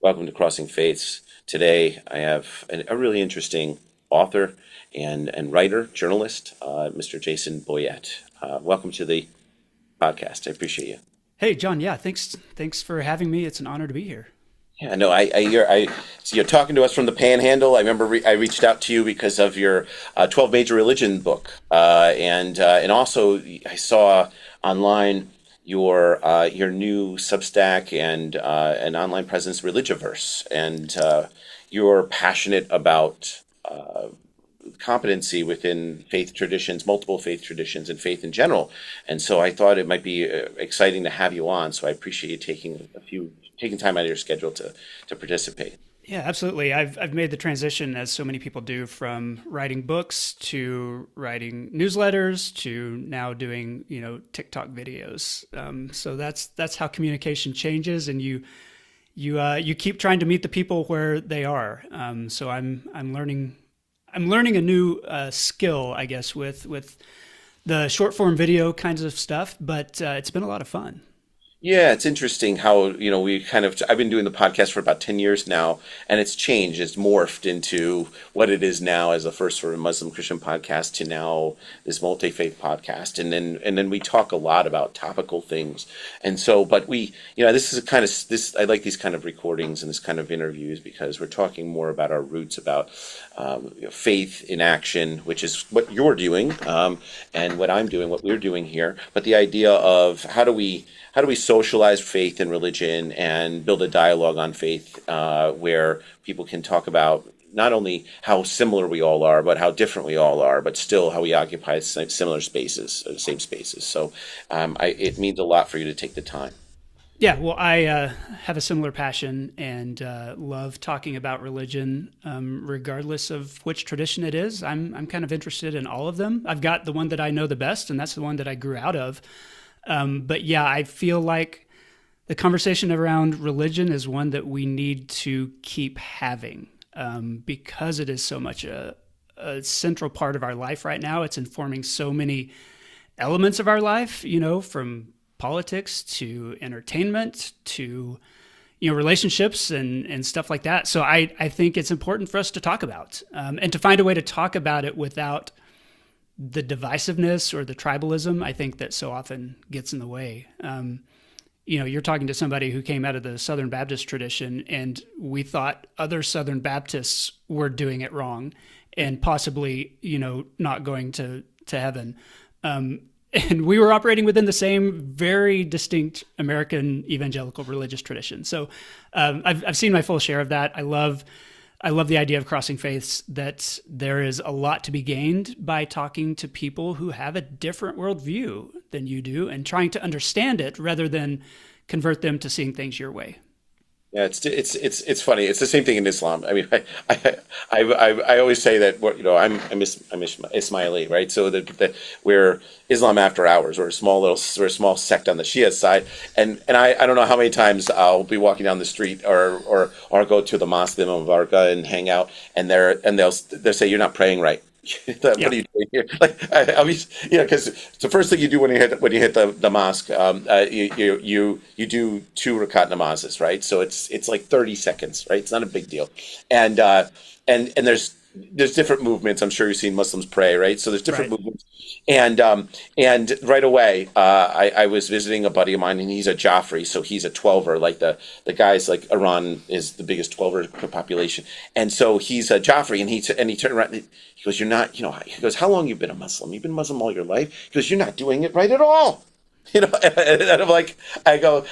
Welcome to Crossing Faiths. Today, I have a really interesting author and writer, journalist, Mr. Jason Boyett. Welcome to the podcast. I appreciate you. Hey, John. Yeah, thanks for having me. It's an honor to be here. Yeah, no, so you're talking to us from the Panhandle. I remember I reached out to you because of your 12 Major Religion book, and also I saw online your new Substack and an online presence, Religiverse, and you're passionate about competency within faith traditions, multiple faith traditions, and faith in general. And so I thought it might be exciting to have you on. So I appreciate you taking time out of your schedule to participate. Yeah, absolutely. I've made the transition, as so many people do, from writing books to writing newsletters to now doing TikTok videos. So that's how communication changes, and you keep trying to meet the people where they are. So I'm learning a new skill, I guess, with the short form video kinds of stuff. But it's been a lot of fun. Yeah, it's interesting how, I've been doing the podcast for about 10 years now, and it's changed. It's morphed into what it is now as a first sort of Muslim Christian podcast to now this multi-faith podcast. And then we talk a lot about topical things. And so, but this is I like these kind of recordings and this kind of interviews because we're talking more about our roots, about faith in action, which is what you're doing, and what I'm doing, what we're doing here. But the idea of how do we socialize faith and religion and build a dialogue on faith where people can talk about not only how similar we all are, but how different we all are, but still how we occupy similar spaces, same spaces. So it means a lot for you to take the time. Yeah, well, I have a similar passion and love talking about religion, regardless of which tradition it is. I'm kind of interested in all of them. I've got the one that I know the best, and that's the one that I grew out of. But yeah, I feel like the conversation around religion is one that we need to keep having because it is so much a central part of our life right now. It's informing so many elements of our life, from politics to entertainment to relationships and stuff like that. So I think it's important for us to talk about and to find a way to talk about it without the divisiveness or the tribalism, I think, that so often gets in the way. You're talking to somebody who came out of the Southern Baptist tradition, and we thought other Southern Baptists were doing it wrong and possibly, not going to heaven. And we were operating within the same very distinct American evangelical religious tradition. So I've seen my full share of that. I love the idea of crossing faiths, that there is a lot to be gained by talking to people who have a different worldview than you do and trying to understand it rather than convert them to seeing things your way. Yeah, it's funny. It's the same thing in Islam. I mean, I always say that I'm Ismaili, right? So that we're Islam after hours. We're a small sect on the Shia side, and I don't know how many times I'll be walking down the street or go to the mosque, the Imam Varga, and hang out, and they'll say you're not praying right. What Yeah. are you doing here? Like I was, because it's the first thing you do when you hit the mosque. You do two rakat namazes, right? So it's like 30 seconds, right? It's not a big deal, and there's different movements. I'm sure you've seen Muslims pray, right? So there's different Right. movements, and right away, I was visiting a buddy of mine, and he's a Joffrey, so he's a Twelver. Like the guys, like Iran is the biggest Twelver population, and so he's a Joffrey, and he turned around. And he goes, "You're not, He goes, "How long you been a Muslim? You've been Muslim all your life." He goes, "You're not doing it right at all." And I'm like, I go,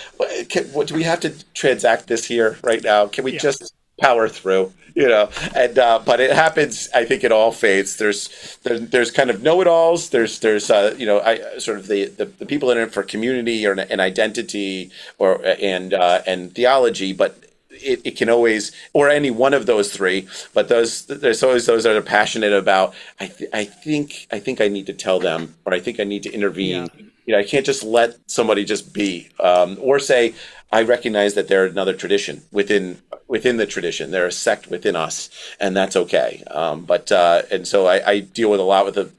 what do we have to transact this here right now? Can we Yeah. just power through? And but it happens. I think in all faiths, there's kind of know-it-alls. There's I sort of the people in it for community or an identity and theology, but. It can always, or any one of those three, but there's always those that are passionate about. I think I need to tell them, or I think I need to intervene. Yeah. I can't just let somebody just be, or say I recognize that they're another tradition within the tradition. They're a sect within us, and that's okay. And so I deal with a lot with the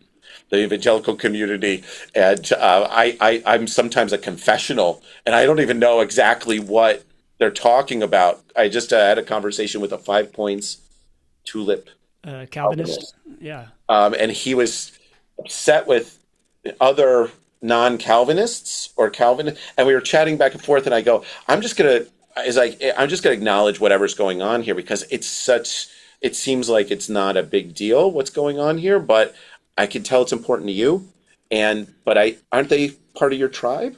evangelical community, and I'm sometimes a confessional, and I don't even know exactly what they're talking about. I just had a conversation with a 5 points tulip Calvinist. Calvinist, Yeah. and he was upset with other non-Calvinists or Calvin, and we were chatting back and forth. And I go, I'm just gonna acknowledge whatever's going on here because it's such. It seems like it's not a big deal what's going on here, but I can tell it's important to you. And but I aren't they part of your tribe?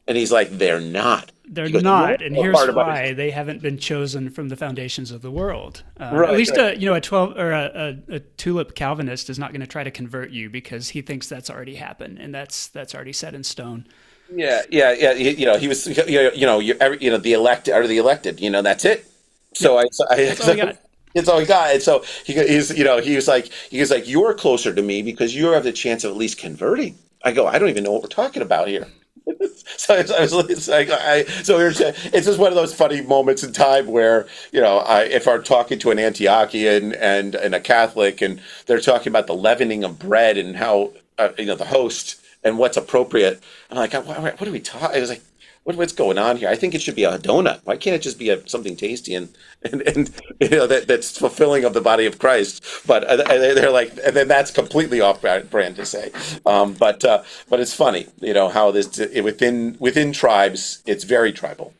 And he's like, they're not. They're He goes, you're not, and a here's part of my why: they haven't been chosen from the foundations of the world. At right, least, right. a 12 or a tulip Calvinist is not going to try to convert you because he thinks that's already happened and that's already set in stone. Yeah, yeah, yeah. He was, the elected are the elected. That's it. So Yep, I that's all we got. that's all he got. And so he was like, you're closer to me because you have the chance of at least converting. I go, I don't even know what we're talking about here. It's like it's just one of those funny moments in time where if I'm talking to an Antiochian and a Catholic and they're talking about the leavening of bread and how the host and what's appropriate, I'm like, what are we talking? I was like, what's going on here? I think it should be a donut. Why can't it just be something tasty and that's fulfilling of the body of Christ? But they're like, and then that's completely off brand to say. But it's funny, how this within tribes, it's very tribal.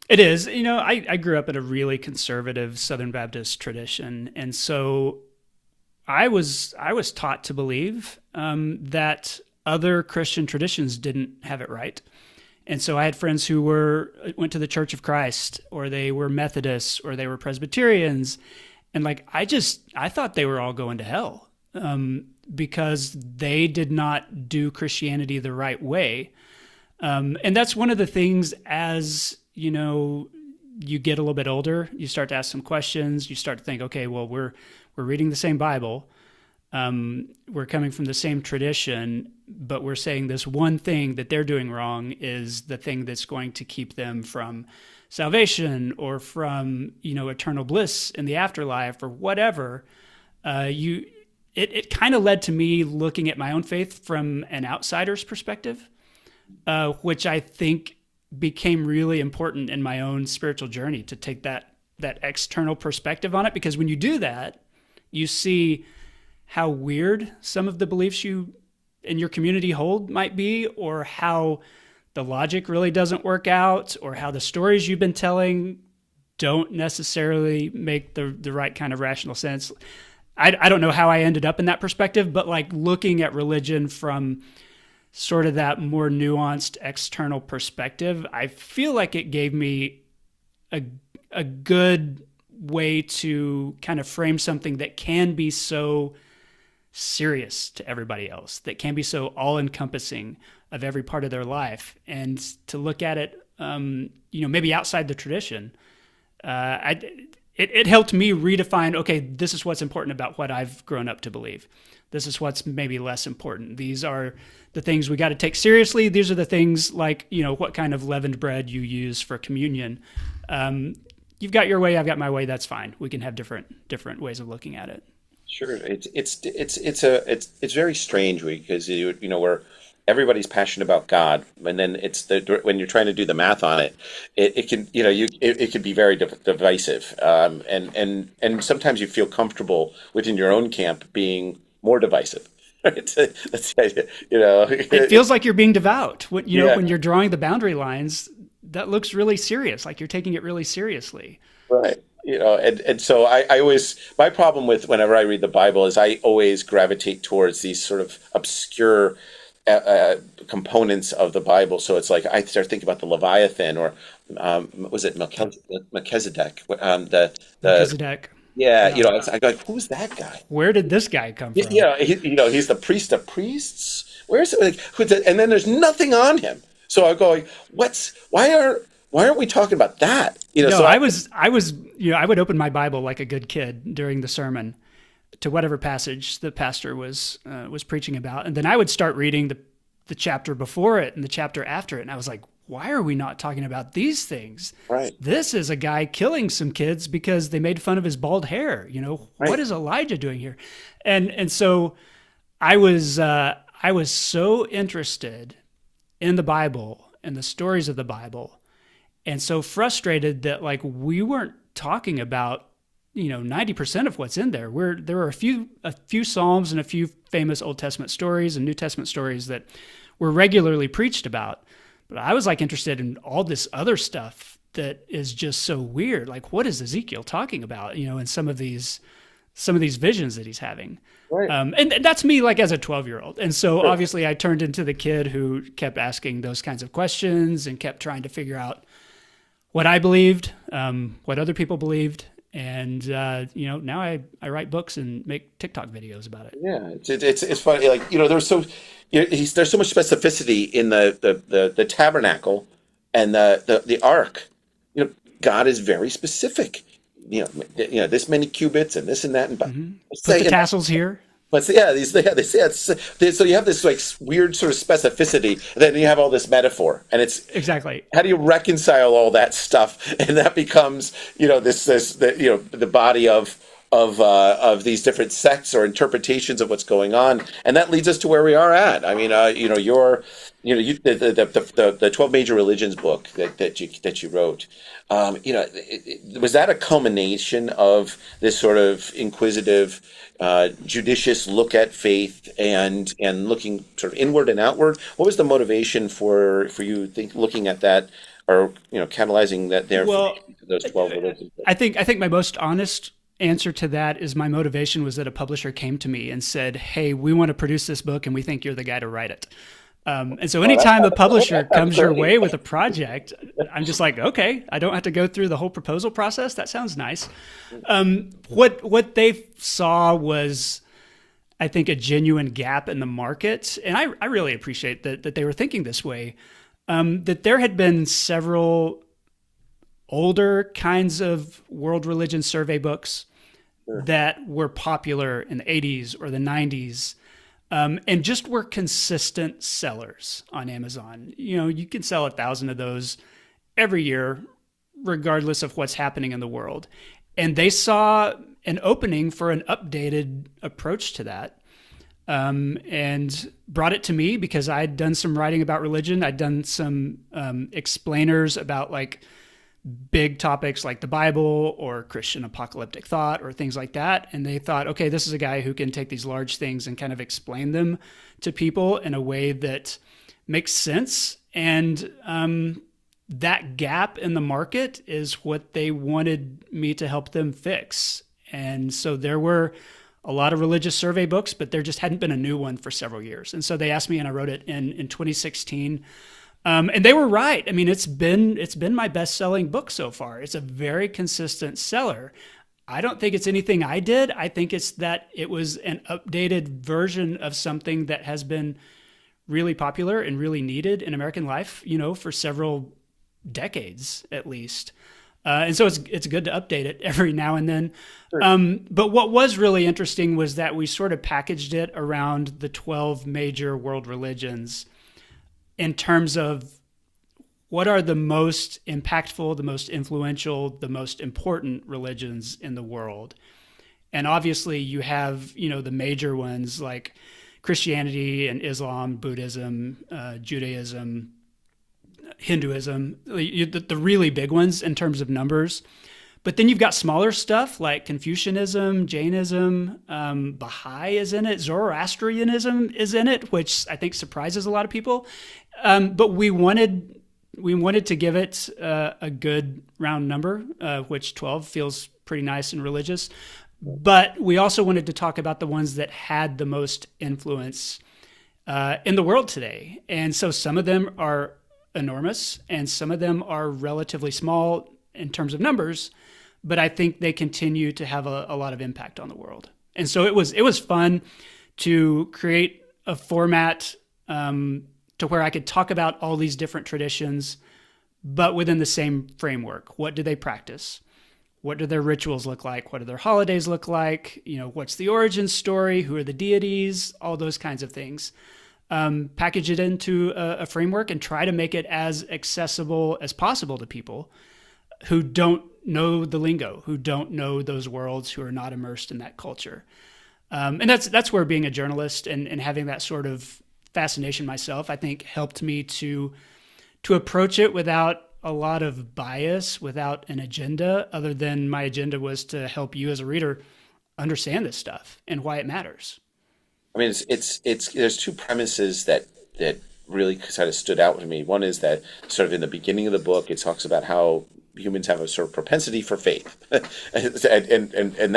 It is. I grew up in a really conservative Southern Baptist tradition, and so I was taught to believe that other Christian traditions didn't have it right. And so I had friends who went to the Church of Christ, or they were Methodists, or they were Presbyterians, and like I thought they were all going to hell because they did not do Christianity the right way. And that's one of the things as you get a little bit older, you start to ask some questions. You start to think, okay, well, we're reading the same Bible. We're coming from the same tradition, but we're saying this one thing that they're doing wrong is the thing that's going to keep them from salvation or from eternal bliss in the afterlife or whatever. It kind of led to me looking at my own faith from an outsider's perspective, which I think became really important in my own spiritual journey to take that external perspective on it. Because when you do that, you see how weird some of the beliefs you in your community hold might be, or how the logic really doesn't work out, or how the stories you've been telling don't necessarily make the right kind of rational sense. I don't know how I ended up in that perspective, but like looking at religion from sort of that more nuanced external perspective, I feel like it gave me a good way to kind of frame something that can be so serious to everybody else, that can be so all-encompassing of every part of their life, and to look at it, maybe outside the tradition. It helped me redefine, okay, this is what's important about what I've grown up to believe. This is what's maybe less important. These are the things we got to take seriously. These are the things like, what kind of leavened bread you use for communion. You've got your way, I've got my way. That's fine. We can have different ways of looking at it. Sure, it's very strange because where everybody's passionate about God, and then when you're trying to do the math on it, it can it can be very divisive, and sometimes you feel comfortable within your own camp being more divisive. That's the idea, It feels like you're being devout. Yeah, When you're drawing the boundary lines, that looks really serious, like you're taking it really seriously. right. And so I always, my problem with whenever I read the Bible is I always gravitate towards these sort of obscure components of the Bible. So it's like I start thinking about the Leviathan, or was it Melchizedek? The Melchizedek. yeah, Yeah. I go like, who's that guy? Where did this guy come from? He's the priest of priests. Where's it? Like, and then there's nothing on him. So I go like, why aren't we talking about that? No, So I would open my Bible like a good kid during the sermon to whatever passage the pastor was preaching about, and then I would start reading the chapter before it and the chapter after it, and I was like, why are we not talking about these things? right, This is a guy killing some kids because they made fun of his bald hair. What right, is Elijah doing here? And so I was so interested in the Bible and the stories of the Bible, and so frustrated that like we weren't talking about 90% of what's in there. There were a few Psalms and a few famous Old Testament stories and New Testament stories that were regularly preached about. But I was like interested in all this other stuff that is just so weird. Like, what is Ezekiel talking about? In some of these visions that he's having. Right. And that's me like as a 12-year-old. And so obviously I turned into the kid who kept asking those kinds of questions and kept trying to figure out what I believed, what other people believed. And, now I write books and make TikTok videos about it. Yeah, it's funny. Like, there's so there's so much specificity in the tabernacle and the ark. God is very specific. This many cubits and this and that, and Put the tassels here. But so, yeah, they say so you have this like weird sort of specificity, and then you have all this metaphor, and it's exactly how do you reconcile all that stuff, and that becomes the body of these different sects or interpretations of what's going on, and that leads us to where we are at. I mean, the 12 major religions book that you wrote. Was that a culmination of this sort of inquisitive, judicious look at faith and looking sort of inward and outward? What was the motivation for you looking at that, or catalyzing that there? Well, for those 12 religions? I think my most honest answer to that is my motivation was that a publisher came to me and said, "Hey, we want to produce this book, and we think you're the guy to write it." And so anytime a publisher comes your way with a project, I'm just like, okay, I don't have to go through the whole proposal process. That sounds nice. What they saw was, I think, a genuine gap in the market. And I really appreciate that they were thinking this way, that there had been several older kinds of world religion survey books that were popular in the 80s or the 90s. And just were consistent sellers on Amazon. You can sell 1,000 of those every year, regardless of what's happening in the world. And they saw an opening for an updated approach to that, and brought it to me because I'd done some writing about religion. I'd done some explainers about like big topics like the Bible or Christian apocalyptic thought or things like that. And they thought, okay, this is a guy who can take these large things and kind of explain them to people in a way that makes sense. And that gap in the market is what they wanted me to help them fix. And so there were a lot of religious survey books, but there just hadn't been a new one for several years. And so they asked me, and I wrote it in 2016. And they were right. I mean, it's been my best-selling book so far. It's a very consistent seller. I don't think it's anything I did. I think it's that it was an updated version of something that has been really popular and really needed in American life, for several decades at least. And so it's good to update it every now and then. Sure. But what was really interesting was that we sort of packaged it around the 12 major world religions in terms of what are the most impactful, the most influential, the most important religions in the world. And obviously you have, the major ones like Christianity and Islam, Buddhism, Judaism, Hinduism, the really big ones in terms of numbers. But then you've got smaller stuff like Confucianism, Jainism, Baha'i is in it, Zoroastrianism is in it, which I think surprises a lot of people. But we wanted to give it a good round number, which 12 feels pretty nice and religious. But we also wanted to talk about the ones that had the most influence in the world today. And so some of them are enormous and some of them are relatively small in terms of numbers, but I think they continue to have a lot of impact on the world. And so it was fun to create a format to where I could talk about all these different traditions, but within the same framework. What do they practice? What do their rituals look like? What do their holidays look like? What's the origin story? Who are the deities? All those kinds of things. Package it into a framework and try to make it as accessible as possible to people who don't know the lingo, who don't know those worlds, who are not immersed in that culture. And that's where being a journalist and having that sort of fascination myself, I think helped me to approach it without a lot of bias without an agenda, other than my agenda was to help you as a reader understand this stuff and why it matters. I mean, it's there's two premises that really kind of stood out with me. One is that sort of in the beginning of the book, it talks about how humans have a sort of propensity for faith, and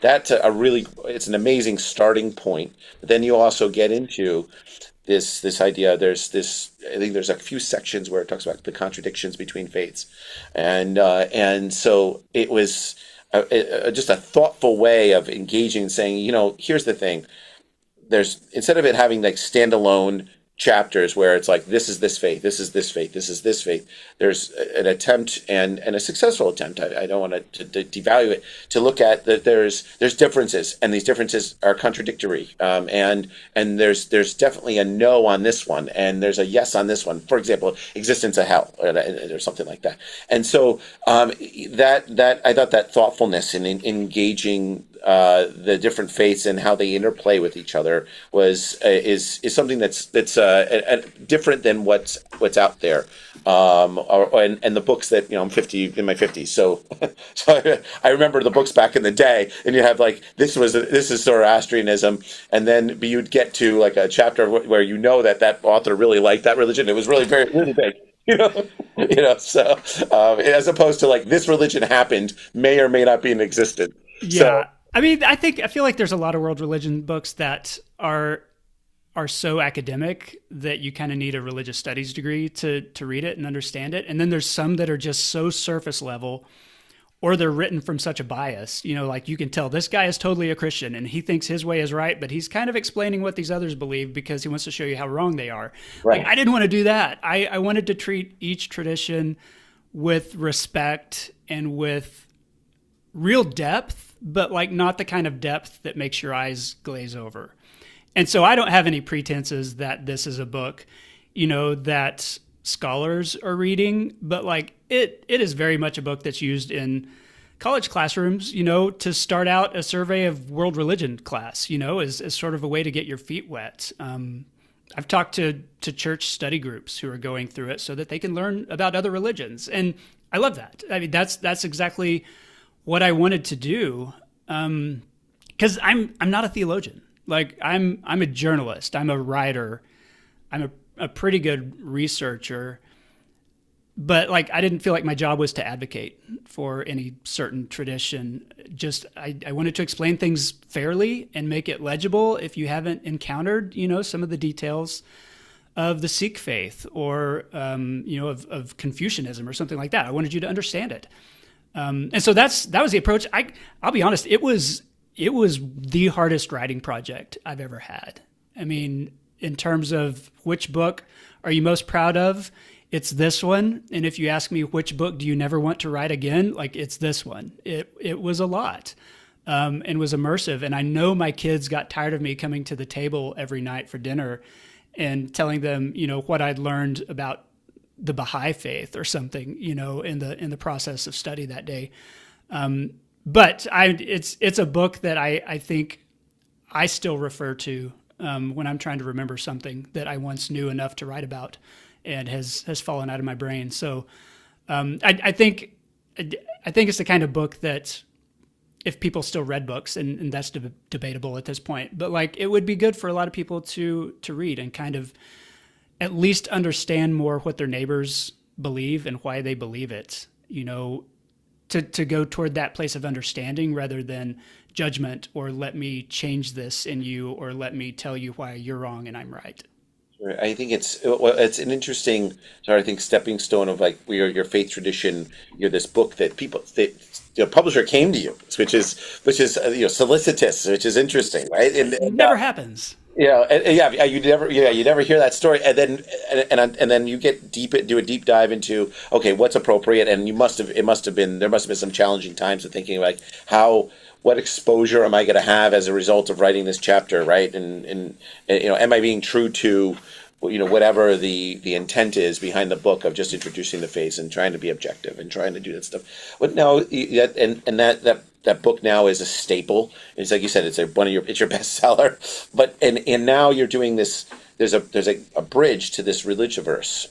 that's a really, it's an amazing starting point. But then you also get into this idea. There's this, I think there's a few sections where it talks about the contradictions between faiths, and so it was just a thoughtful way of engaging and saying, here's the thing. There's, instead of it having like standalone chapters where it's like, this is this faith, this is this faith, this is this faith, there's an attempt, and a successful attempt, I don't want to devalue it, to look at that there's differences, and these differences are contradictory, and there's definitely a no on this one, and there's a yes on this one. For example, existence of hell, or something like that. And so that I thought that thoughtfulness in engaging the different faiths and how they interplay with each other is something that's different than what's out there, and the books that, I'm 50, in my 50s, so I remember the books back in the day, and you have like, this is Zoroastrianism, and then you'd get to like a chapter where that author really liked that religion. It was really very, really big. So as opposed to like, this religion happened, may or may not be in existence. Yeah. So, I mean, I feel like there's a lot of world religion books that are so academic that you kind of need a religious studies degree to read it and understand it. And then there's some that are just so surface level, or they're written from such a bias, like you can tell this guy is totally a Christian and he thinks his way is right, but he's kind of explaining what these others believe because he wants to show you how wrong they are. right. Like, I didn't want to do that. I wanted to treat each tradition with respect and with real depth, but like not the kind of depth that makes your eyes glaze over. And so I don't have any pretenses that this is a book, that scholars are reading, but like it is very much a book that's used in college classrooms, to start out a survey of world religion class, as sort of a way to get your feet wet. I've talked to church study groups who are going through it so that they can learn about other religions. And I love that. I mean, that's exactly what I wanted to do, because I'm not a theologian. Like I'm a journalist. I'm a writer. I'm a pretty good researcher. But like I didn't feel like my job was to advocate for any certain tradition. Just I wanted to explain things fairly and make it legible if you haven't encountered some of the details of the Sikh faith or of Confucianism or something like that. I wanted you to understand it. And so that was the approach. I'll be honest, it was the hardest writing project I've ever had. I mean, in terms of which book are you most proud of, it's this one. And if you ask me which book do you never want to write again, like it's this one. It was a lot, and was immersive. And I know my kids got tired of me coming to the table every night for dinner and telling them, what I'd learned about the Baha'i faith or something, in the process of study that day. But it's a book that I think I still refer to when I'm trying to remember something that I once knew enough to write about and has fallen out of my brain. So I think it's the kind of book that if people still read books, and that's debatable at this point, but like it would be good for a lot of people to read and kind of at least understand more what their neighbors believe and why they believe it, to go toward that place of understanding rather than judgment or let me change this in you or let me tell you why you're wrong and I'm right. I think it's an interesting, stepping stone of like your faith tradition. You're this book that the publisher came to you, which is solicitous, which is interesting, right? And it never happens. You never hear that story, and then you get do a deep dive into, okay, what's appropriate, and there must have been some challenging times of thinking like what exposure am I going to have as a result of writing this chapter, right? And am I being true to whatever the intent is behind the book of just introducing the faith and trying to be objective and trying to do that stuff. But now, and that book now is a staple. It's like you said, it's it's your bestseller. But and now you're doing this. There's a bridge to this Religiverse,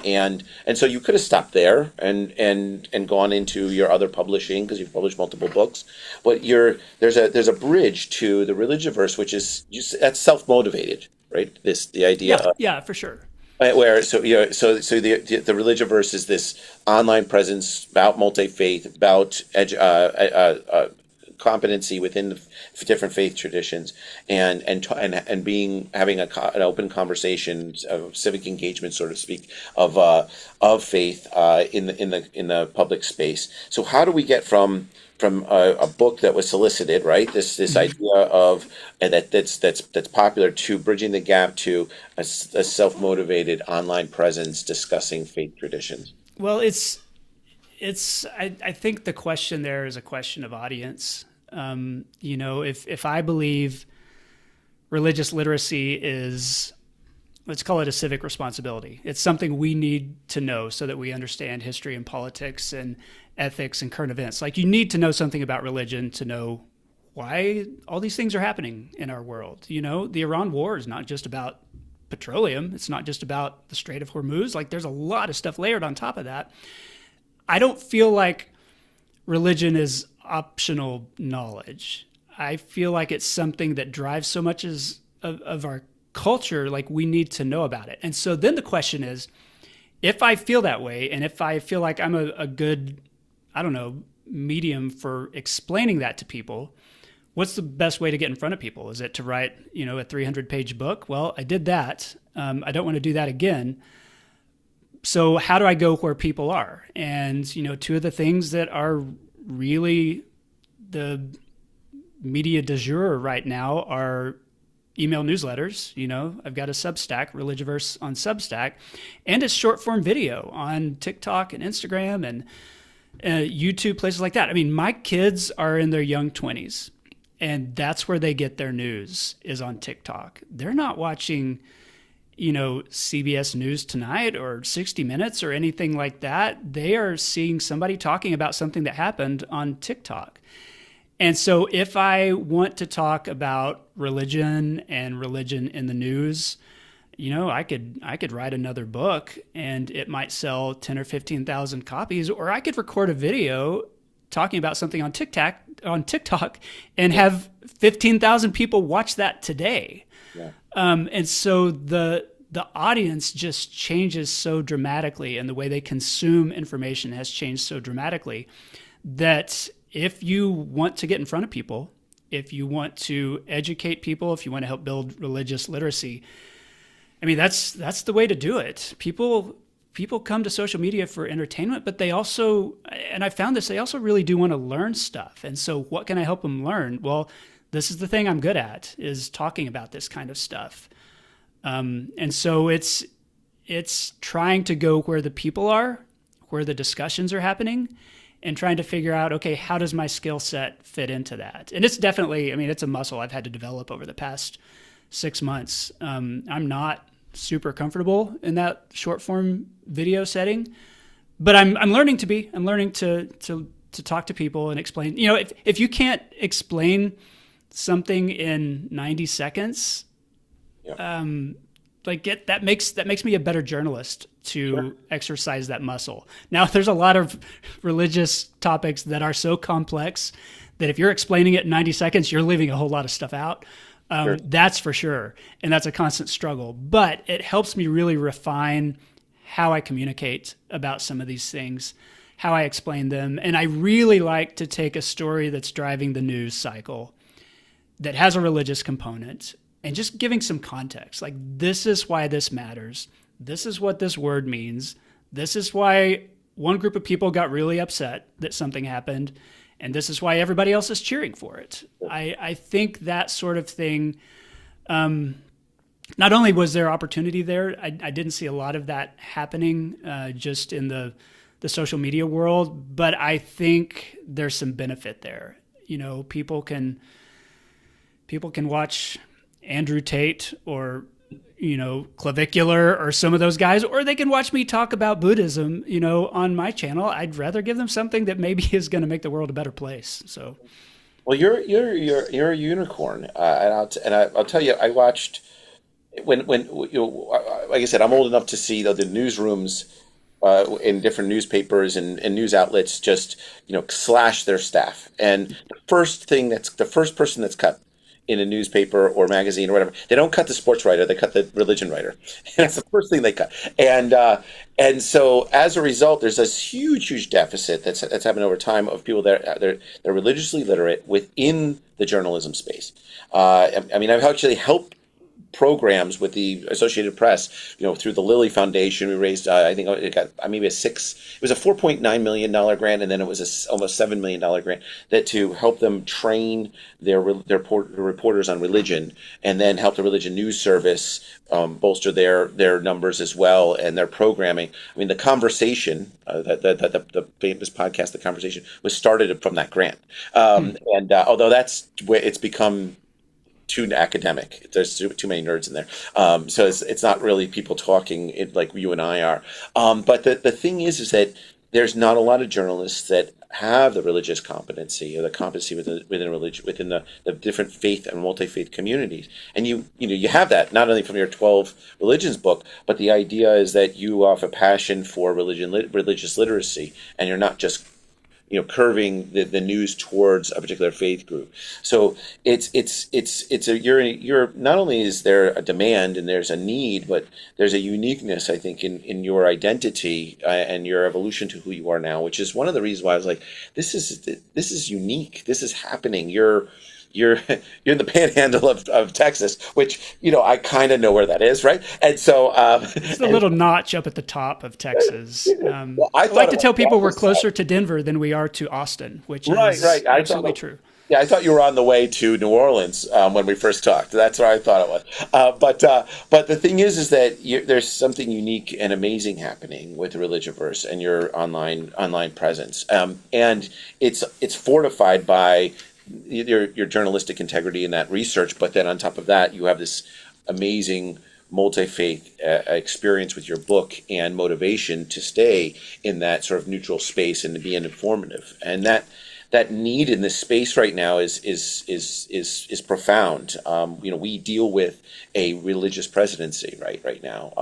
and so you could have stopped there and gone into your other publishing because you've published multiple books, but there's a bridge to the Religiverse, which is that's self motivated, right? The idea Yeah, of, yeah, for sure. where the Religiverse is this online presence about multi faith, about competency within the different faith traditions, and having an open conversation, civic engagement, so to speak, of faith in the public space. So how do we get from a book that was solicited, right? This idea of that's popular, to bridging the gap to a self-motivated online presence discussing faith traditions? Well, I think the question there is a question of audience. If I believe religious literacy is, let's call it a civic responsibility. It's something we need to know so that we understand history and politics and ethics and current events. Like, you need to know something about religion to know why all these things are happening in our world. The Iran war is not just about petroleum. It's not just about the Strait of Hormuz. Like, there's a lot of stuff layered on top of that. I don't feel like religion is optional knowledge. I feel like it's something that drives so much of our culture, like we need to know about it. And so then the question is, if I feel that way, and if I feel like I'm a good, I don't know, medium for explaining that to people, what's the best way to get in front of people? Is it to write, a 300-page book? Well, I did that. I don't want to do that again. So how do I go where people are? And, two of the things that are really the media du jour right now are email newsletters. I've got a Substack, Religiverse on Substack, and it's short form video on TikTok and Instagram and YouTube, places like that. I mean, my kids are in their young 20s, and that's where they get their news, is on TikTok. They're not watching CBS News Tonight or 60 Minutes or anything like that. They are seeing somebody talking about something that happened on TikTok. And so if I want to talk about religion and religion in the news, I could write another book and it might sell 10 or 15,000 copies, or I could record a video talking about something on TikTok and have 15,000 people watch that today. Yeah. And so the audience just changes so dramatically, and the way they consume information has changed so dramatically, that if you want to get in front of people, if you want to educate people, if you want to help build religious literacy, I mean, that's the way to do it. People come to social media for entertainment, but they also, and I found this, they also really do want to learn stuff. And so what can I help them learn? Well, this is the thing I'm good at, is talking about this kind of stuff. And so it's trying to go where the people are, where the discussions are happening, and trying to figure out, okay, how does my skill set fit into that? And it's definitely, it's a muscle I've had to develop over the past 6 months. I'm not super comfortable in that short form video setting, but I'm learning to be. I'm learning to talk to people and explain. If you can't explain something in 90 seconds, yeah. That makes me a better journalist to sure. exercise that muscle. Now, there's a lot of religious topics that are so complex that if you're explaining it in 90 seconds, you're leaving a whole lot of stuff out. Sure. That's for sure. And that's a constant struggle. But it helps me really refine how I communicate about some of these things, how I explain them. And I really like to take a story that's driving the news cycle, that has a religious component, and just giving some context. Like, this is why this matters. This is what this word means. This is why one group of people got really upset that something happened. And this is why everybody else is cheering for it. I think that sort of thing, not only was there opportunity there, I didn't see a lot of that happening just in the social media world, but I think there's some benefit there. People can watch Andrew Tate or Clavicular or some of those guys, or they can watch me talk about Buddhism, on my channel. I'd rather give them something that maybe is going to make the world a better place. So, Well, you're a unicorn, I'll tell you, I watched when like I said, I'm old enough to see the newsrooms in different newspapers and news outlets just slash their staff, and the first person that's cut in a newspaper or magazine or whatever, they don't cut the sports writer, they cut the religion writer. yeah. That's the first thing they cut, and so as a result, there's this huge deficit that's happened over time of people they're religiously literate within the journalism space. I mean, I've actually helped programs with the Associated Press, through the Lilly Foundation. We raised, I think it got maybe it was a $4.9 million grant, and then it was almost $7 million grant that to help them train their reporters on religion, and then help the Religion News Service bolster their numbers as well and their programming. I mean, the conversation, the famous podcast, The Conversation, was started from that grant, and although that's where it's become too academic. There's too many nerds in there. So it's not really people talking like you and I are. But the thing is that there's not a lot of journalists that have the religious competency or the competency within religion, within the different faith and multi-faith communities. And you have that not only from your 12 religions book, but the idea is that you have a passion for religious literacy, and you're not just curving the news towards a particular faith group. So you're not only is there a demand and there's a need, but there's a uniqueness, I think, in your identity and your evolution to who you are now, which is one of the reasons why I was like, this is unique. This is happening. You're in the Panhandle of Texas, which I kind of know where that is, right? And so it's the little notch up at the top of Texas. Well, I like to tell people we're closer to Denver than we are to Austin, which is absolutely true. Yeah, I thought you were on the way to New Orleans when we first talked. That's what I thought it was. But the thing is that there's something unique and amazing happening with Religiverse and your online presence, and it's fortified by your journalistic integrity in that research, but then on top of that, you have this amazing multi-faith experience with your book and motivation to stay in that sort of neutral space and to be informative. And that need in this space right now is profound. We deal with a religious presidency right now.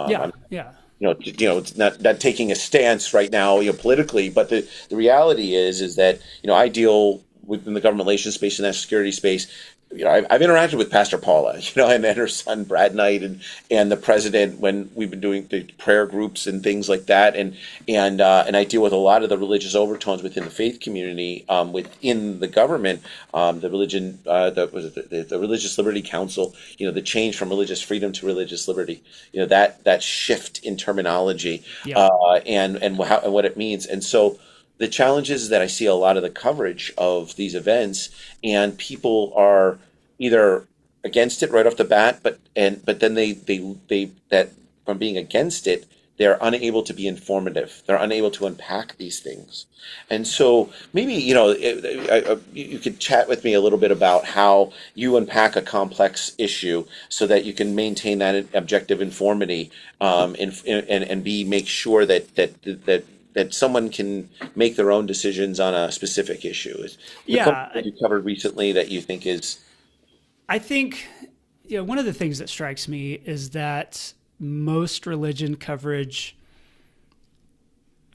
Yeah. It's not taking a stance right now, politically, but the reality is that I deal within the government relations space and national security space. I've interacted with Pastor Paula, and her son Brad Knight, and the president when we've been doing the prayer groups and things like that, and I deal with a lot of the religious overtones within the faith community, within the government, the Religious Liberty Council, the change from religious freedom to religious liberty, that shift in terminology, and what it means, and so. The challenge is that I see a lot of the coverage of these events, and people are either against it right off the bat, but then they that from being against it, they're unable to be informative. They're unable to unpack these things, and so maybe you could chat with me a little bit about how you unpack a complex issue so that you can maintain that objective informity, and make sure that someone can make their own decisions on a specific issue. Yeah, that you covered recently that you think is. I think one of the things that strikes me is that most religion coverage,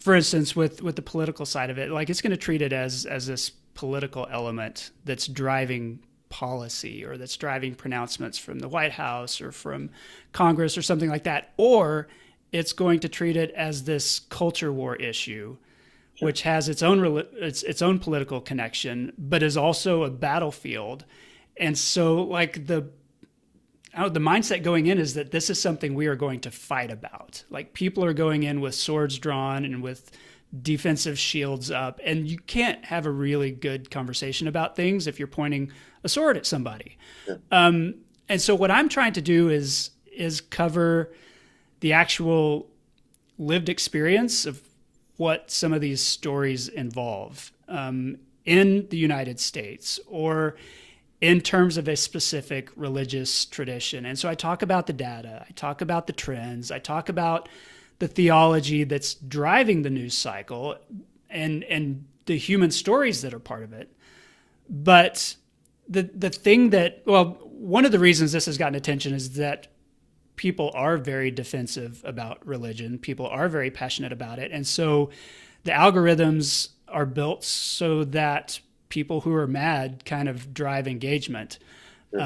for instance, with the political side of it, like it's going to treat it as this political element that's driving policy or that's driving pronouncements from the White House or from Congress or something like that, or it's going to treat it as this culture war issue, which has its own political connection, but is also a battlefield. And so, like the mindset going in is that this is something we are going to fight about. Like people are going in with swords drawn and with defensive shields up, and you can't have a really good conversation about things if you're pointing a sword at somebody. Yeah. And so, what I'm trying to do is cover the actual lived experience of what some of these stories involve in the United States or in terms of a specific religious tradition. And so I talk about the data, I talk about the trends, I talk about the theology that's driving the news cycle and the human stories that are part of it. But the thing that, well, one of the reasons this has gotten attention is that people are very defensive about religion. People are very passionate about it. And so the algorithms are built so that people who are mad kind of drive engagement. Sure.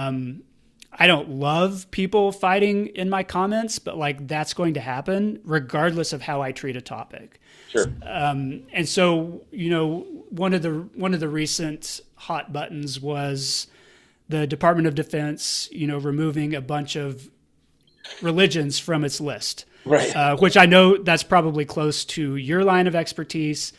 I don't love people fighting in my comments, but like that's going to happen regardless of how I treat a topic. Sure. And so, you know, one of the recent hot buttons was the Department of Defense, you know, removing a bunch of religions from its list, right? Which I know that's probably close to your line of expertise.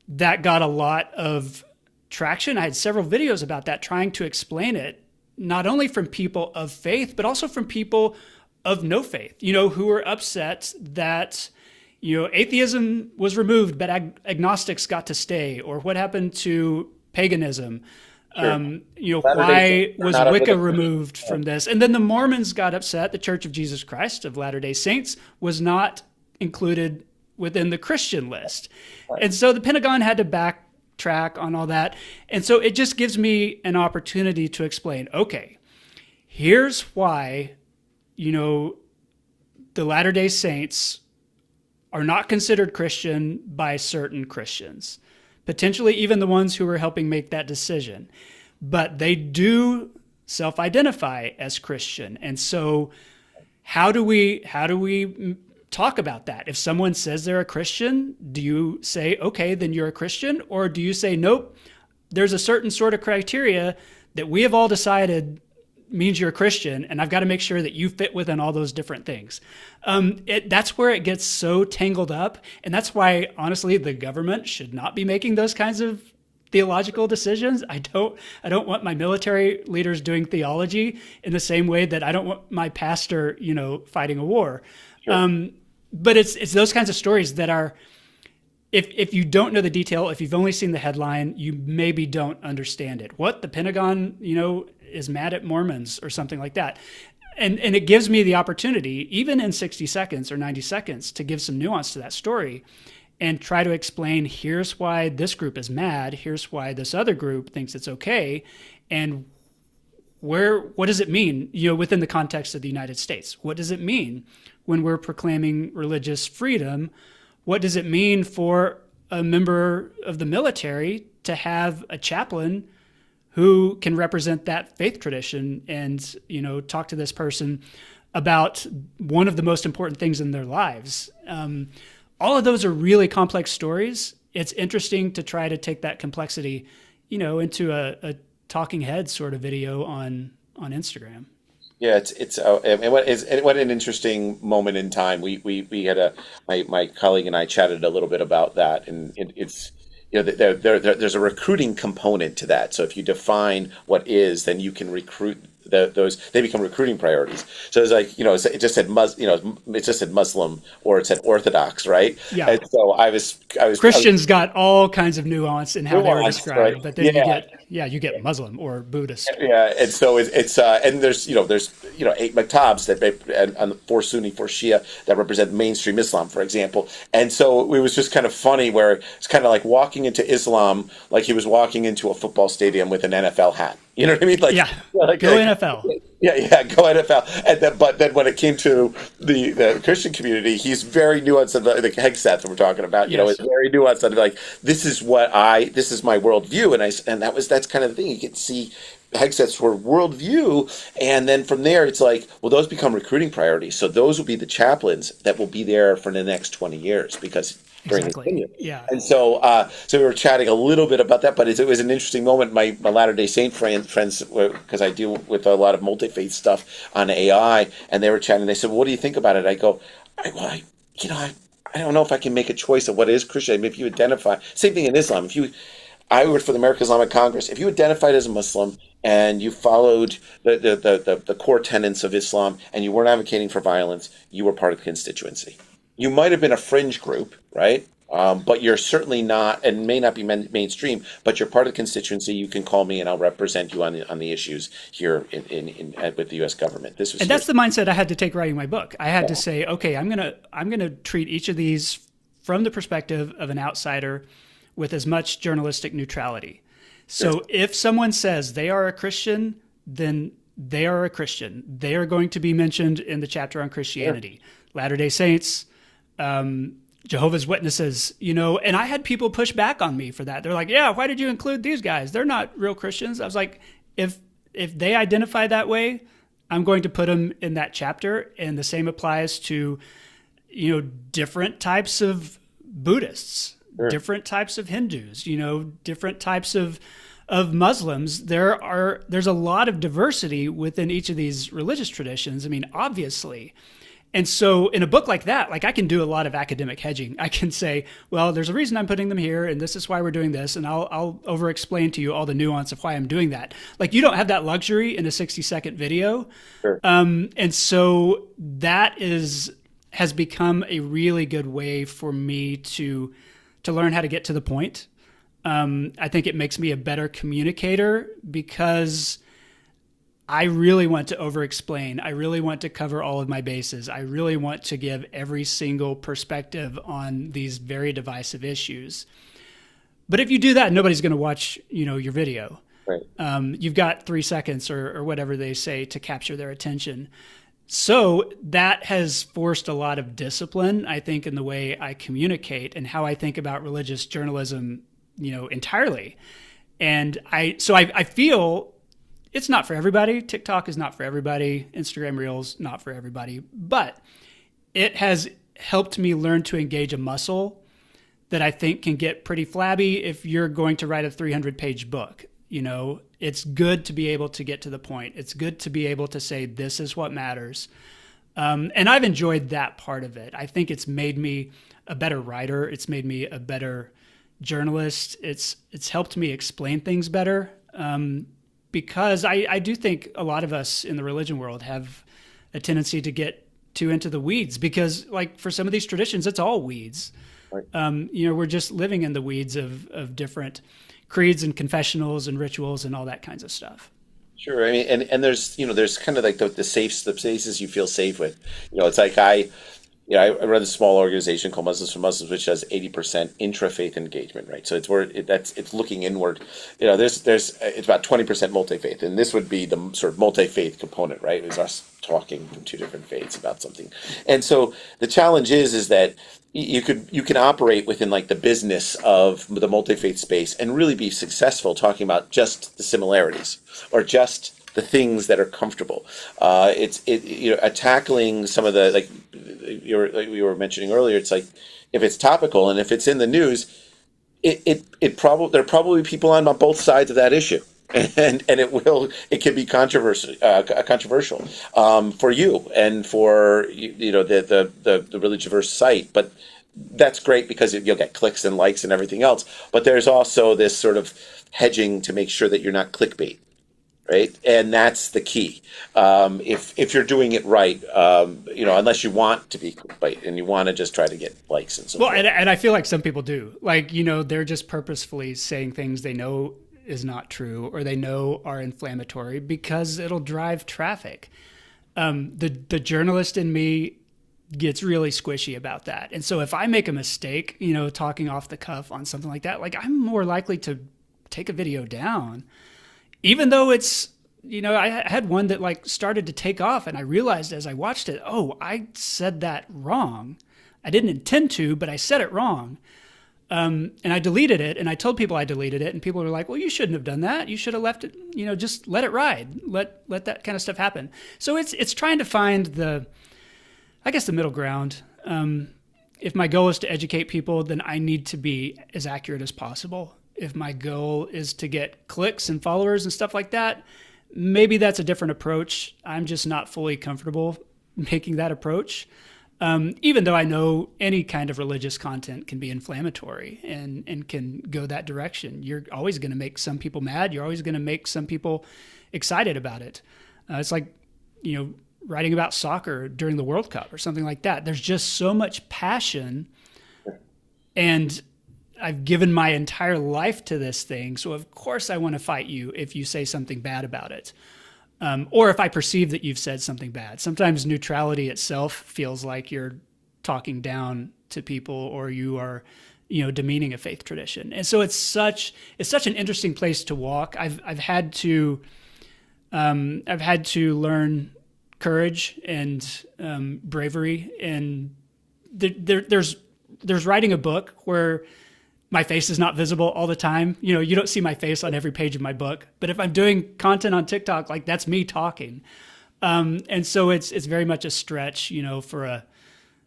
That got a lot of traction. I had several videos about that, trying to explain it, not only from people of faith, but also from people of no faith, you know, who were upset that, you know, atheism was removed, but agnostics got to stay, or what happened to paganism. Sure. You know, why was Wicca removed from this? And then the Mormons got upset. The Church of Jesus Christ of Latter-day Saints was not included within the Christian list. Right. And so the Pentagon had to backtrack on all that. And so it just gives me an opportunity to explain, okay, here's why, you know, the Latter-day Saints are not considered Christian by certain Christians, potentially even the ones who were helping make that decision. But they do self-identify as Christian. And so how do we talk about that? If someone says they're a Christian, do you say, okay, then you're a Christian? Or do you say, nope, there's a certain sort of criteria that we have all decided means you're a Christian, and I've got to make sure that you fit within all those different things. That's where it gets so tangled up, and that's why, honestly, the government should not be making those kinds of theological decisions. I don't want my military leaders doing theology in the same way that I don't want my pastor, you know, fighting a war. Sure. But it's those kinds of stories that are, if you don't know the detail, if you've only seen the headline, you maybe don't understand it. What the Pentagon, you know, is mad at Mormons or something like that. And it gives me the opportunity, even in 60 seconds or 90 seconds, to give some nuance to that story and try to explain, here's why this group is mad, here's why this other group thinks it's okay, and what does it mean, you know, within the context of the United States? What does it mean when we're proclaiming religious freedom? What does it mean for a member of the military to have a chaplain who can represent that faith tradition and, you know, talk to this person about one of the most important things in their lives? All of those are really complex stories. It's interesting to try to take that complexity, you know, into a talking head sort of video on Instagram. Yeah, what an interesting moment in time. We had my colleague and I chatted a little bit about that, and it's, you know, there's a recruiting component to that. So if you define what is, then you can recruit those. They become recruiting priorities. So it's like, you know, it just said Muslim, or it said Orthodox, right? Yeah. And so I was Christians got all kinds of nuance in how they were described, right? But then you get Muslim or Buddhist. Yeah, and so it's and there's 8 maktabs that and 4 Sunni, 4 Shia that represent mainstream Islam, for example. And so it was just kind of funny, where it's kind of like walking into Islam like he was walking into a football stadium with an NFL hat. You know what I mean? Like, go NFL. Yeah, go NFL. But then when it came to the Christian community, he's very nuanced on the Hegseth that we're talking about. You know, it's very nuanced on, like, this is my worldview, and that's kind of the thing. You can see Hegseth's sort of worldview, and then from there it's like, well, those become recruiting priorities. So those will be the chaplains that will be there for the next 20 years because. Exactly. Yeah. And so we were chatting a little bit about that, but it was an interesting moment. My Latter-day Saint friends, because I deal with a lot of multi-faith stuff on AI, and they were chatting. They said, well, what do you think about it? I go, I don't know if I can make a choice of what is Christian. I mean, if you identify, same thing in Islam. I worked for the American Islamic Congress. If you identified as a Muslim and you followed the core tenets of Islam and you weren't advocating for violence, you were part of the constituency. You might have been a fringe group, right? But you're certainly not, and may not be mainstream, but you're part of the constituency. You can call me, and I'll represent you on the issues here with the U.S. government. This was And here. that's the mindset I had to take writing my book. I had Yeah, to say, okay, I'm gonna treat each of these from the perspective of an outsider with as much journalistic neutrality. sure, So if someone says they are a Christian, then they are a Christian. They are going to be mentioned in the chapter on sure. Christianity. Latter-day Saints, Jehovah's Witnesses, and I had people push back on me for that. They're like, yeah, why did you include these guys? They're not real Christians. I was like, if they identify that way, I'm going to put them in that chapter. And the same applies to, different types of Buddhists, Sure. different types of Hindus, different types of Muslims. There's a lot of diversity within each of these religious traditions. I mean, obviously. And so in a book like that, like I can do a lot of academic hedging. I can say, well, there's a reason I'm putting them here, and this is why we're doing this, and I'll over explain to you all the nuance of why I'm doing that. Like you don't have that luxury in a 60-second video. Sure. And so that has become a really good way for me to learn how to get to the point. I think it makes me a better communicator because I really want to over-explain. I really want to cover all of my bases. I really want to give every single perspective on these very divisive issues. But if you do that, nobody's going to watch, your video. Right. You've got 3 seconds or whatever they say to capture their attention. So that has forced a lot of discipline, I think, in the way I communicate and how I think about religious journalism, entirely. And I feel it's not for everybody. TikTok is not for everybody. Instagram Reels, not for everybody. But it has helped me learn to engage a muscle that I think can get pretty flabby if you're going to write a 300-page book. It's good to be able to get to the point. It's good to be able to say, this is what matters. And I've enjoyed that part of it. I think it's made me a better writer. It's made me a better journalist. It's helped me explain things better. Because I do think a lot of us in the religion world have a tendency to get too into the weeds because, like, for some of these traditions, it's all weeds. Right. We're just living in the weeds of different creeds and confessionals and rituals and all that kinds of stuff. Sure. I mean, there's kind of like the spaces you feel safe with. It's like I run a small organization called Muslims for Muslims, which has 80% intra-faith engagement, right? So it's looking inward. It's about 20% multi-faith, and this would be the sort of multi-faith component, right? It's us talking from two different faiths about something. And so the challenge is that you can operate within like the business of the multi-faith space and really be successful talking about just the similarities or just the things that are comfortable. Tackling some of the like you were mentioning earlier. It's like if it's topical and if it's in the news, there are probably people on both sides of that issue, and it can be controversial for you and for the Religiverse site, but. That's great because you'll get clicks and likes and everything else. But there's also this sort of hedging to make sure that you're not clickbait, right? And that's the key. If you're doing it right, unless you want to be clickbait and you want to just try to get likes and so Well, forth. and I feel like some people do. Like, they're just purposefully saying things they know is not true or they know are inflammatory because it'll drive traffic. The journalist in me gets really squishy about that. And so if I make a mistake, talking off the cuff on something like that, like I'm more likely to take a video down, even though it's, I had one that like started to take off and I realized as I watched it, oh, I said that wrong. I didn't intend to, but I said it wrong. And I deleted it and I told people I deleted it and people were like, well, you shouldn't have done that. You should have left it, just let it ride. Let that kind of stuff happen. So it's trying to find the middle ground. If my goal is to educate people, then I need to be as accurate as possible. If my goal is to get clicks and followers and stuff like that, maybe that's a different approach. I'm just not fully comfortable making that approach. Even though I know any kind of religious content can be inflammatory and can go that direction. You're always going to make some people mad. You're always going to make some people excited about it. It's like, writing about soccer during the World Cup or something like that. There's just so much passion And I've given my entire life to this thing. So of course I want to fight you if you say something bad about it. Or if I perceive that you've said something bad. Sometimes neutrality itself feels like you're talking down to people, or you are, demeaning a faith tradition. And so it's such an interesting place to walk. I've had to learn courage and bravery, and there's writing a book where my face is not visible all the time. You don't see my face on every page of my book, but if I'm doing content on TikTok, like, that's me talking. And so it's very much a stretch, for a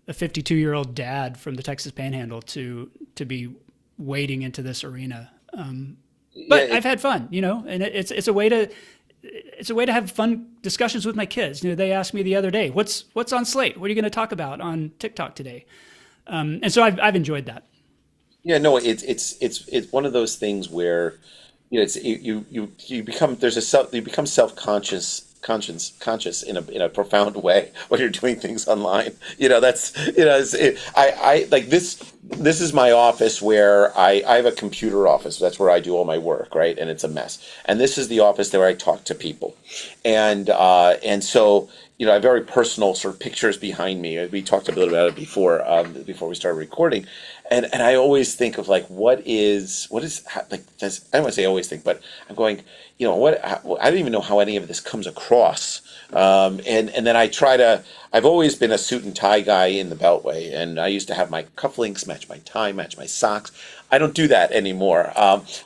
52-year-old dad from the Texas Panhandle to be wading into this arena. But I've had fun, and it's a way to have fun discussions with my kids. They asked me the other day, what's on Slate? What are you going to talk about on TikTok today? And so I've enjoyed that. Yeah, no, it's one of those things where you become you become conscious in a profound way when you're doing things online. I like this. This is my office where I have a computer office. That's where I do all my work, right? And it's a mess. And this is the office where I talk to people, and so. I have very personal sort of pictures behind me. We talked a little about it before we started recording, and I always think of, like, what is like this, I don't want to say always think, but I'm going, I don't even know how any of this comes across. And then I've always been a suit and tie guy in the Beltway, and I used to have my cufflinks match my tie, match my socks. I don't do that anymore.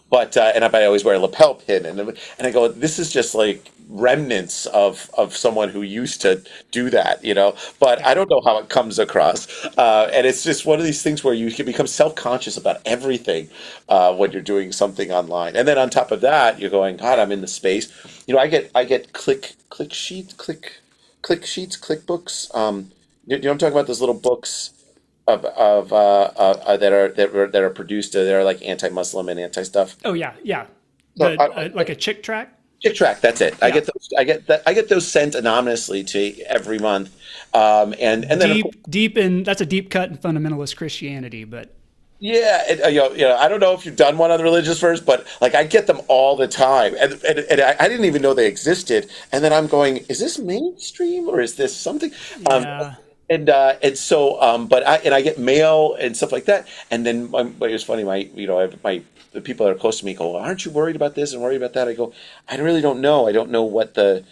But I always wear a lapel pin, and I go, this is just like remnants of someone who used to do that, but I don't know how it comes across. And it's just one of these things where you can become self-conscious about everything when you're doing something online. And then on top of that, you're going, God, I'm in the space. I get click sheets, ClickBooks. What I'm talking about? Those little books that are produced. They're like anti-Muslim and anti-stuff. Oh yeah. So, Like a chick track. Chick track, that's it. Yeah. I get those sent anonymously to every month, and then that's a deep cut in fundamentalist Christianity, but yeah, I don't know if you've done one on the Religiverse, but like, I get them all the time, and I didn't even know they existed, and then I'm going, is this mainstream or is this something? Yeah. But I get mail and stuff like that, and then it was funny. The people that are close to me go, aren't you worried about this and worried about that? I go, I really don't know. I don't know what I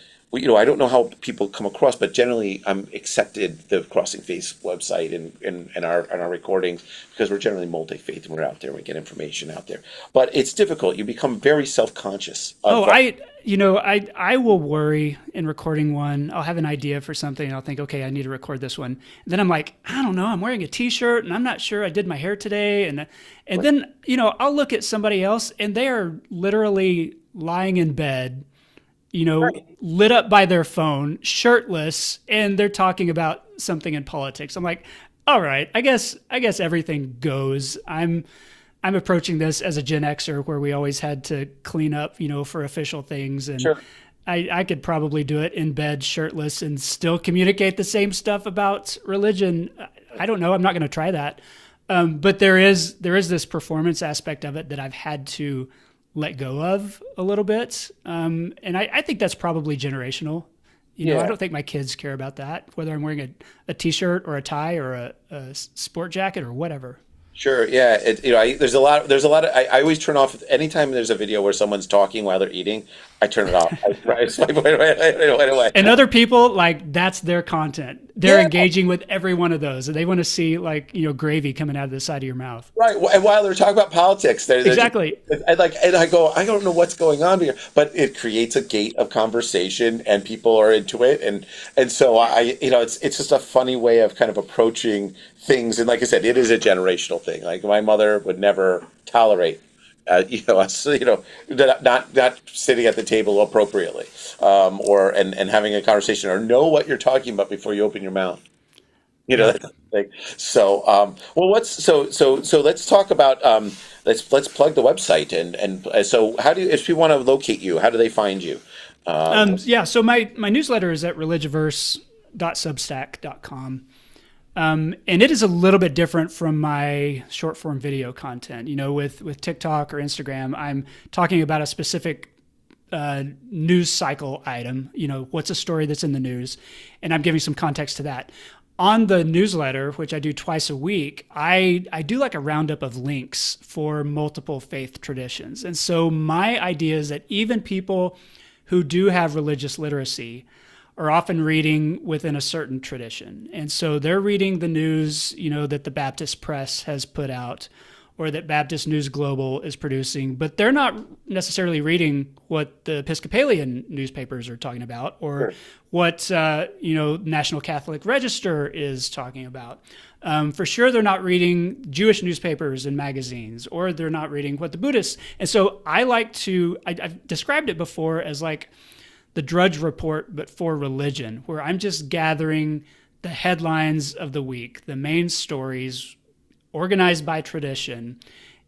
don't know how people come across, but generally I'm accepted the Crossing Faith website and our recordings, because we're generally multi-faith and we're out there and we get information out there. But it's difficult. You become very self-conscious. I will worry in recording one. I'll have an idea for something and I'll think, okay, I need to record this one. And then I'm like, I don't know, I'm wearing a t-shirt and I'm not sure I did my hair today. And then, I'll look at somebody else and they are literally lying in bed, right, lit up by their phone, shirtless, and they're talking about something in politics. I'm like, all right, I guess everything goes. I'm approaching this as a Gen Xer where we always had to clean up, for official things. And Sure. I could probably do it in bed shirtless and still communicate the same stuff about religion. I don't know. I'm not going to try that. But there is this performance aspect of it that I've had to let go of a little bit. And I think that's probably generational. I don't think my kids care about that, whether I'm wearing a t-shirt or a tie or a sport jacket or whatever. Sure. Yeah. There's a lot. I always turn off anytime there's a video where someone's talking while they're eating. I turn it off. I swipe right away. And other people, like, that's their content. They're engaging with every one of those, and they want to see, like, gravy coming out of the side of your mouth. Right. And while they're talking about politics, they're exactly. And I go, I don't know what's going on here, but it creates a gate of conversation, and people are into it, and so it's just a funny way of kind of approaching things. And like I said, it is a generational thing. Like, my mother would never tolerate us, not sitting at the table appropriately, or having a conversation, or know what you're talking about before you open your mouth. That thing. So, well, let's talk about let's plug the website, and so if people want to locate you, how do they find you? So my newsletter is at religiverse.substack.com. And it is a little bit different from my short form video content. With TikTok or Instagram, I'm talking about a specific news cycle item. What's a story that's in the news, and I'm giving some context to that. On the newsletter, which I do twice a week, I do like a roundup of links for multiple faith traditions. And so my idea is that even people who do have religious literacy are often reading within a certain tradition. And so they're reading the news, that the Baptist Press has put out or that Baptist News Global is producing, but they're not necessarily reading what the Episcopalian newspapers are talking about or Sure. what, National Catholic Register is talking about. For sure, they're not reading Jewish newspapers and magazines, or they're not reading what the Buddhists. And so I've described it before as like the Drudge Report, but for religion, where I'm just gathering the headlines of the week, the main stories organized by tradition,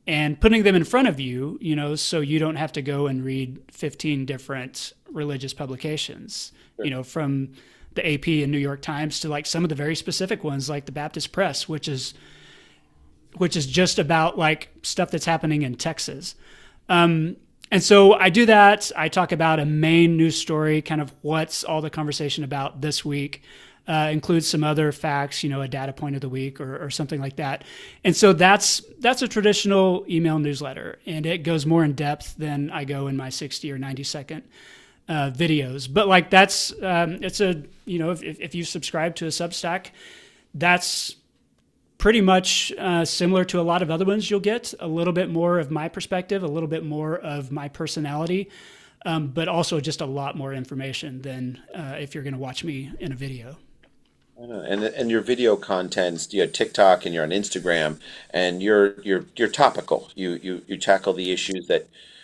and putting them in front of you, so you don't have to go and read 15 different religious publications, Sure. from the AP and New York Times to like some of the very specific ones like the Baptist Press, which is just about like stuff that's happening in Texas. And so I do that. I talk about a main news story, kind of what's all the conversation about this week. Includes some other facts, a data point of the week or something like that. And so that's a traditional email newsletter, and it goes more in depth than I go in my 60 or 90-second videos. But like that's it's a if you subscribe to a Substack, that's pretty much similar to a lot of other ones. You'll get a little bit more of my perspective, a little bit more of my personality, but also just a lot more information than if you're going to watch me in a video. I know. And your video contents, you have TikTok and you're on Instagram, and you're topical. You tackle the issues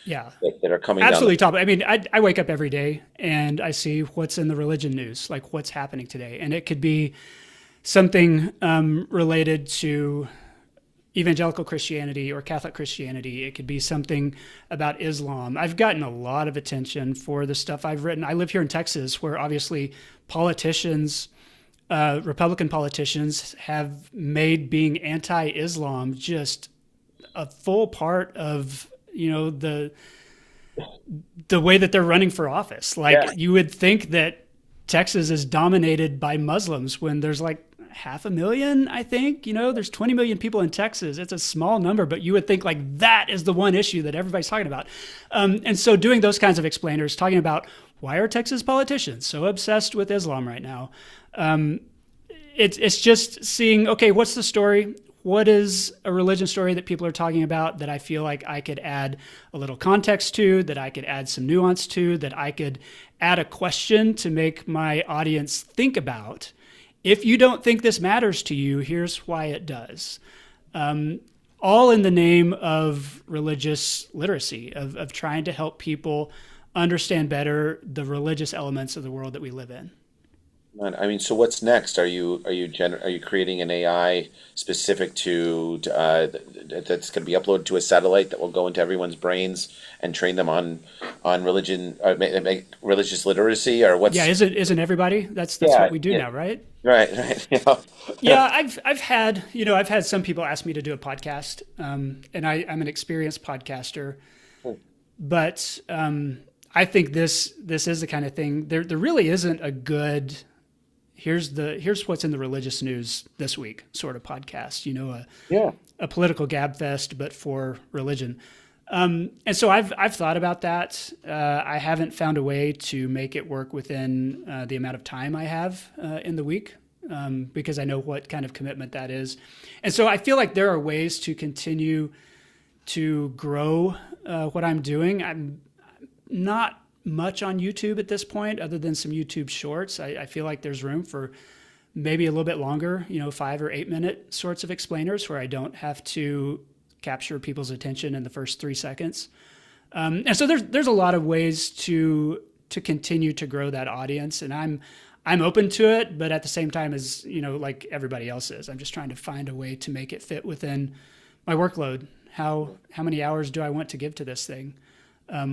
Yeah, that are coming absolutely down. top. I mean, I wake up every day and I see what's in the religion news, like what's happening today. And it could be something related to evangelical Christianity or Catholic Christianity. It could be something about Islam. I've gotten a lot of attention for the stuff I've written. I live here in Texas, where obviously politicians, Republican politicians, have made being anti-Islam just a full part of the way that they're running for office. Like Yeah. you would think that Texas is dominated by Muslims when there's like 500,000, I think. There's 20 million people in Texas. It's a small number, but you would think like that is the one issue that everybody's talking about. And so doing those kinds of explainers, talking about why are Texas politicians so obsessed with Islam right now? It's just seeing, okay, what's the story? What is a religion story that people are talking about that I feel like I could add a little context to, that I could add some nuance to, that I could add a question to make my audience think about? If you don't think this matters to you, here's why it does. All in the name of religious literacy, of trying to help people understand better the religious elements of the world that we live in. I mean, so what's next? Are you creating an AI specific that's going to be uploaded to a satellite that will go into everyone's brains and train them on religion, make religious literacy, or what's? Yeah, isn't everybody? That's Yeah, what we do yeah. now, right? Right. Yeah, I've had some people ask me to do a podcast, and I'm an experienced podcaster, but I think this is the kind of thing. There really isn't a good here's what's in the religious news this week sort of podcast. Yeah. A political gab fest, but for religion. And so I've thought about that. I haven't found a way to make it work within the amount of time I have in the week, because I know what kind of commitment that is. And so I feel like there are ways to continue to grow what I'm doing. I'm not much on YouTube at this point, other than some YouTube shorts. I feel like there's room for maybe a little bit longer, 5 or 8 minute sorts of explainers where I don't have to capture people's attention in the first 3 seconds. And so there's a lot of ways to continue to grow that audience, and I'm open to it, but at the same time, as like everybody else is, I'm just trying to find a way to make it fit within my workload. How many hours do I want to give to this thing,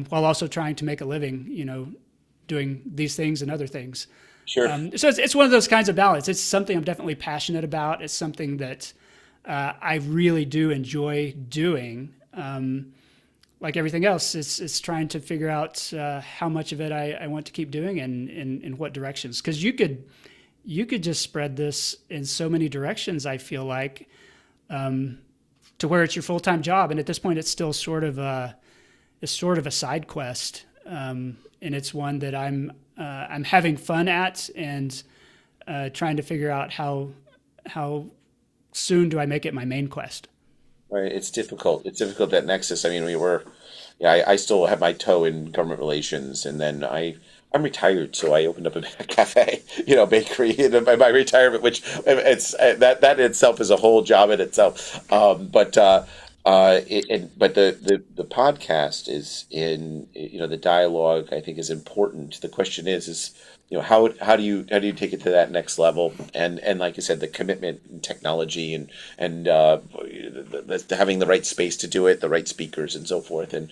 while also trying to make a living, doing these things and other things. Sure. So it's one of those kinds of balance. It's something I'm definitely passionate about. It's something that I really do enjoy doing. Like everything else, it's trying to figure out how much of it I want to keep doing and in what directions. Because you could just spread this in so many directions. I feel like to where it's your full time job, and at this point, it's still sort of a side quest, and it's one that I'm having fun at and trying to figure out how soon do I make it my main quest. Right. It's difficult. It's difficult, that nexus. I mean, yeah, I still have my toe in government relations, and then I'm retired, so I opened up a cafe, bakery in my retirement, which it's that in itself is a whole job in itself. But the podcast is in, the dialogue, I think, is important. The question is how do you take it to that next level? And like you said, the commitment and technology and having the right space to do it, the right speakers and so forth. And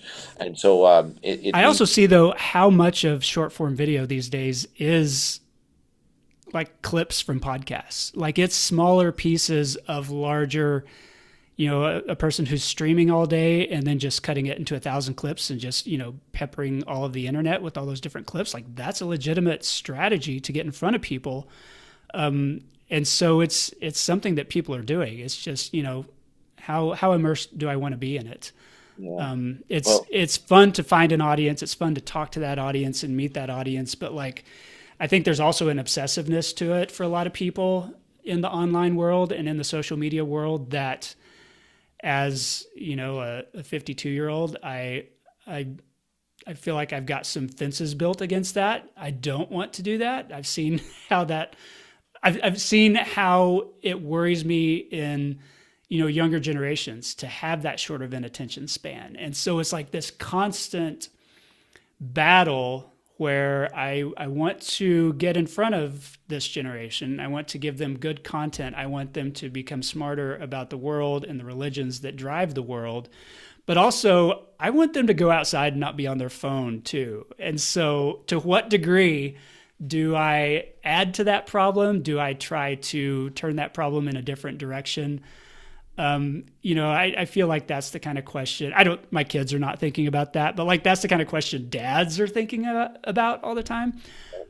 so it I also needs. see though how much of short form video these days is like clips from podcasts. Like it's smaller pieces of larger, a person who's streaming all day and then just cutting it into 1,000 clips and just, peppering all of the internet with all those different clips. Like that's a legitimate strategy to get in front of people. And so it's something that people are doing. It's just, how immersed do I want to be in it? Yeah. It's Well, it's fun to find an audience. It's fun to talk to that audience and meet that audience. But like, I think there's also an obsessiveness to it for a lot of people in the online world and in the social media world that, as a 52-year-old, I I feel like I've got some fences built against that. I don't want to do that. I've seen how that. I've seen how it worries me in younger generations to have that short of an attention span, and so it's like this constant battle where I want to get in front of this generation. I want to give them good content. I want them to become smarter about the world and the religions that drive the world. But also, I want them to go outside and not be on their phone too. And so, to what degree do I add to that problem? Do I try to turn that problem in a different direction? I feel like that's the kind of question. My kids are not thinking about that, but like that's the kind of question dads are thinking about all the time.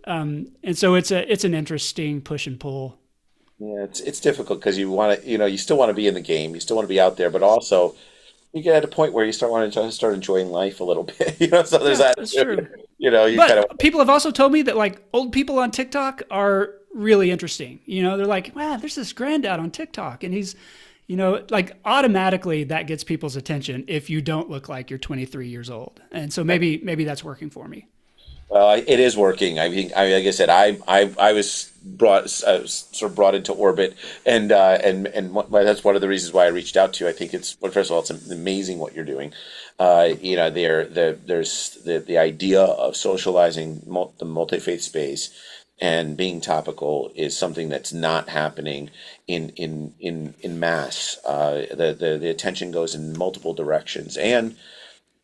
And so it's an interesting push and pull. yeah, it's difficult because you want to, you still want to be in the game, you still want to be out there, but also you get at a point where you start wanting to start enjoying life a little bit, So there's Yeah, that, that's true. you kind of. But people have also told me that like old people on TikTok are really interesting. They're like, wow, there's this granddad on TikTok and he's, like automatically that gets people's attention if you don't look like you're 23 years old. And so maybe that's working for me. Well, it is working. I mean, like I said, I was sort of brought into orbit, that's one of the reasons why I reached out to you. I think well, first of all, it's amazing what you're doing. There's the idea of socializing the multi-faith space and being topical is something that's not happening in mass. The attention goes in multiple directions, and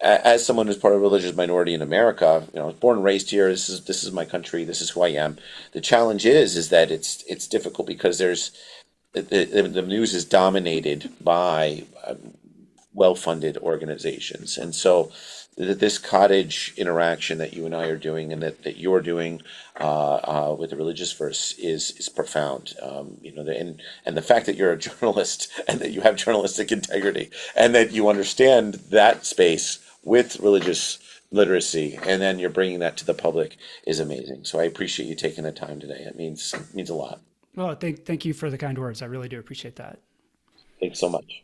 as someone who's part of a religious minority in America, I was born and raised here. This is my country. This is who I am. The challenge is that it's difficult because the news is dominated by well-funded organizations, and so this cottage interaction that you and I are doing, and that you're doing with the Religiverse is profound. And the fact that you're a journalist and that you have journalistic integrity and that you understand that space with religious literacy, and then you're bringing that to the public is amazing. So I appreciate you taking the time today. It means a lot. Well, thank you for the kind words. I really do appreciate that. Thanks so much.